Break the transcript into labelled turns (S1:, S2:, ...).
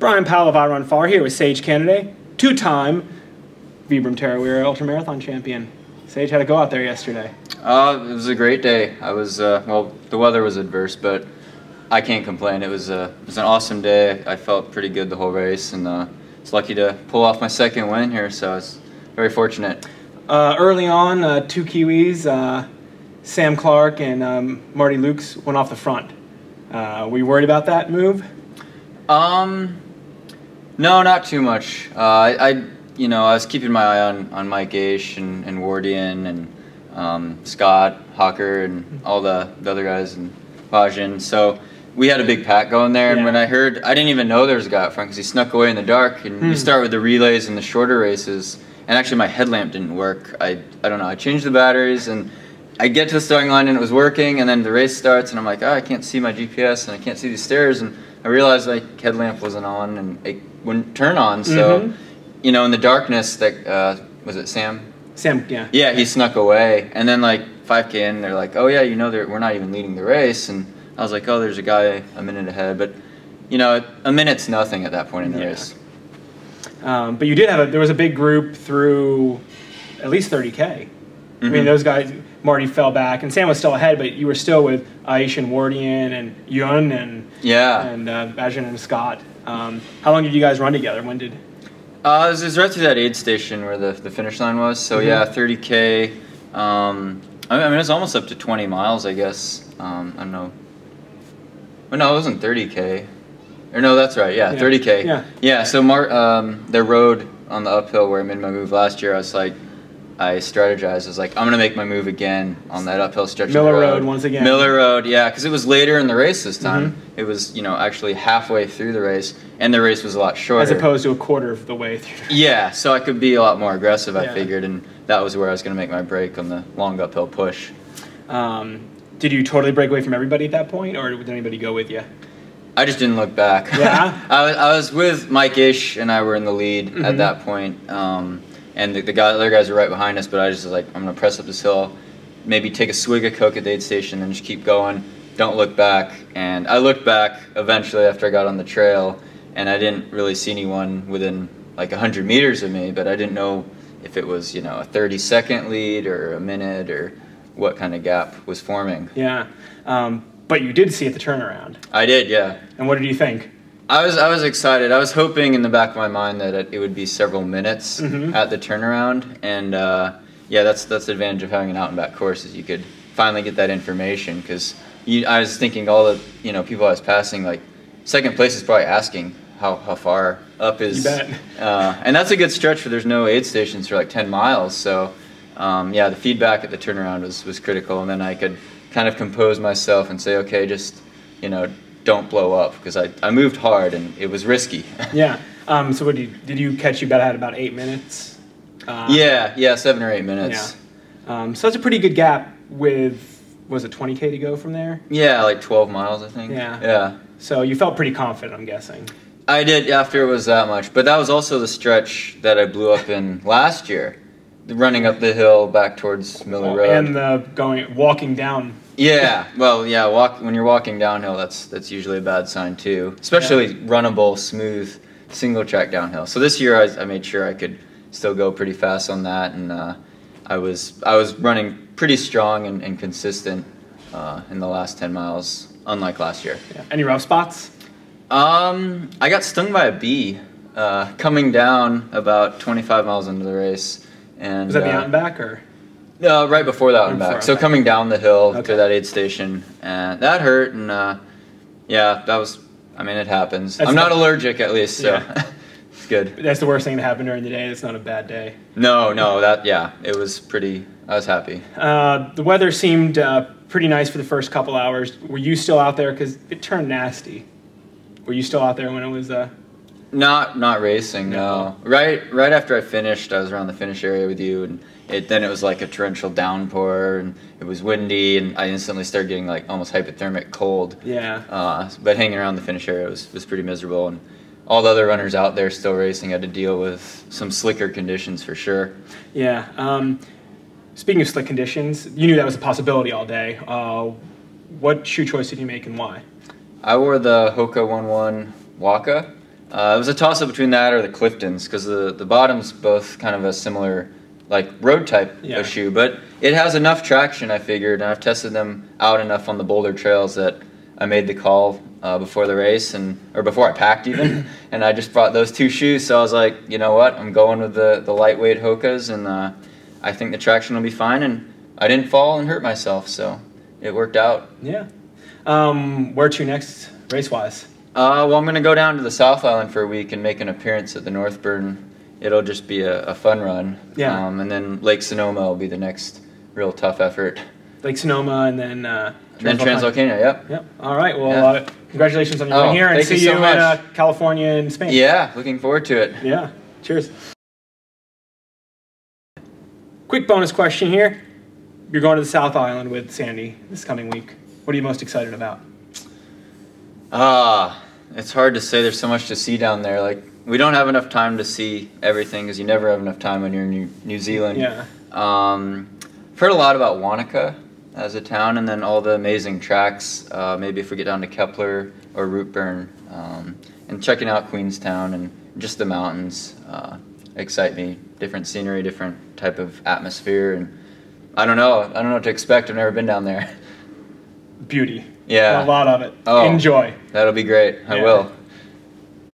S1: Brian Powell of I Run Far here with Sage Canaday, two-time Vibram Tarawera Ultramarathon champion. Sage, how'd it go out there yesterday?
S2: It was a great day. I was, well, the weather was adverse, but I can't complain. It was an awesome day. I felt pretty good the whole race, and was lucky to pull off my second win here, so I was very fortunate.
S1: Early on, two Kiwis, Sam Clark and Marty Lukes went off the front. Were you worried about that move?
S2: No, not too much. I was keeping my eye on Mike Aish and Wardian and Scott Hawker and all the other guys and Bajan. So we had a big pack going there, and when I heard, I didn't even know there was a guy up front because he snuck away in the dark. And you start with the relays and the shorter races, and actually my headlamp didn't work. I don't know. I changed the batteries, and I get to the starting line and it was working, and then the race starts, and I'm like, oh, I can't see my GPS and I can't see these stairs, and I realized my headlamp wasn't on and it wouldn't turn on. So, in the darkness, that was it Sam?
S1: Sam, yeah.
S2: Yeah, he snuck away, and then like 5K in, they're like, oh yeah, we're not even leading the race, and I was like, oh, there's a guy a minute ahead, but a minute's nothing at that point in the race.
S1: But you did have there was a big group through at least 30K. I mean, those guys, Marty fell back, and Sam was still ahead, but you were still with Aish and Wardian and Yun and Bajan and Scott. How long did you guys run together? When did?
S2: It was right through that aid station where the finish line was. So yeah, 30K. I mean, it was almost up to 20 miles, I guess. I don't know. Well, no, it wasn't 30K. Or no, that's right. Yeah, 30K.
S1: Yeah.
S2: Yeah. So the road on the uphill where I made my move last year, I strategized. I was like, I'm going to make my move again on that uphill stretch of the road.
S1: Miller Road once again.
S2: Miller Road, yeah, because it was later in the race this time. It was, actually halfway through the race, and the race was a lot shorter.
S1: As opposed to a quarter of the way through.
S2: Yeah, so I could be a lot more aggressive, I figured, and that was where I was going to make my break on the long uphill push.
S1: Did you totally break away from everybody at that point, or did anybody go with you?
S2: I just didn't look back.
S1: Yeah?
S2: I was with Mike Ish, and I were in the lead at that point. And the other guys were right behind us, but I just was like, I'm going to press up this hill, maybe take a swig of Coke at the aid station and just keep going, don't look back. And I looked back eventually after I got on the trail, and I didn't really see anyone within like 100 meters of me, but I didn't know if it was, a 30-second lead or a minute or what kind of gap was forming.
S1: Yeah, but you did see at the turnaround. I
S2: did, yeah.
S1: And what did you think?
S2: I was excited. I was hoping in the back of my mind that it would be several minutes at the turnaround, and that's the advantage of having an out and back course is you could finally get that information because I was thinking all the people I was passing, like second place is probably asking how far up is.
S1: You bet.
S2: And that's a good stretch for there's no aid stations for like 10 miles. So the feedback at the turnaround was critical, and then I could kind of compose myself and say, okay, just don't blow up, because I moved hard and it was risky.
S1: Yeah. So what did you catch? You had about 8 minutes.
S2: 7 or 8 minutes.
S1: Yeah. So that's a pretty good gap with, was it 20K to go from there?
S2: Yeah, like 12 miles, I think.
S1: Yeah.
S2: Yeah.
S1: So you felt pretty confident, I'm guessing.
S2: I did after it was that much, but that was also the stretch that I blew up in last year, running up the hill back towards Miller Road.
S1: And walking down.
S2: Yeah, well, yeah. When you're walking downhill, that's usually a bad sign too. Especially runnable, smooth, single track downhill. So this year, I made sure I could still go pretty fast on that, and I was running pretty strong and consistent in the last 10 miles, unlike last year.
S1: Yeah. Any rough spots?
S2: I got stung by a bee coming down about 25 miles into the race, and
S1: was that the out and back or?
S2: No, right before that one back. So coming down the hill to that aid station, and that hurt, and that was, it happens. I'm not allergic, at least, so it's good.
S1: That's the worst thing to happen during the day. It's not a bad day.
S2: No, it was pretty, I was happy.
S1: The weather seemed pretty nice for the first couple hours. Were you still out there? Because it turned nasty. Were you still out there when it was...
S2: Not racing, no. Right after I finished, I was around the finish area with you, and then it was like a torrential downpour, and it was windy, and I instantly started getting like almost hypothermic cold.
S1: Yeah.
S2: But hanging around the finish area was pretty miserable, and all the other runners out there still racing had to deal with some slicker conditions for sure.
S1: Yeah. Speaking of slick conditions, you knew that was a possibility all day. What shoe choice did you make and why?
S2: I wore the Hoka 1-1 Waka. It was a toss-up between that or the Cliftons, because the bottom's both kind of a similar, like, road type of shoe, but it has enough traction, I figured, and I've tested them out enough on the boulder trails that I made the call before the race, or before I packed even, and I just brought those two shoes, so I was like, you know what, I'm going with the lightweight Hokas, and I think the traction will be fine, and I didn't fall and hurt myself, so it worked out.
S1: Yeah. Where to next, race-wise?
S2: Well, I'm going to go down to the South Island for a week and make an appearance at the Northburn. It'll just be a fun run.
S1: Yeah.
S2: And then Lake Sonoma will be the next real tough effort.
S1: Lake Sonoma and then
S2: Transvolcano, yep.
S1: Yep. All right. Well, congratulations on your win here, and see you
S2: so
S1: in California and Spain.
S2: Yeah, looking forward to it.
S1: Yeah. Cheers. Quick bonus question here. You're going to the South Island with Sandy this coming week. What are you most excited about?
S2: It's hard to say. There's so much to see down there. Like, we don't have enough time to see everything, because you never have enough time when you're in New Zealand.
S1: Yeah.
S2: I've heard a lot about Wanaka as a town, and then all the amazing tracks. Maybe if we get down to Kepler or Rootburn, and checking out Queenstown and just the mountains excite me. Different scenery, different type of atmosphere, and I don't know what to expect. I've never been down there.
S1: Beauty.
S2: Yeah.
S1: A lot of it.
S2: Oh,
S1: enjoy.
S2: That'll be great. I will.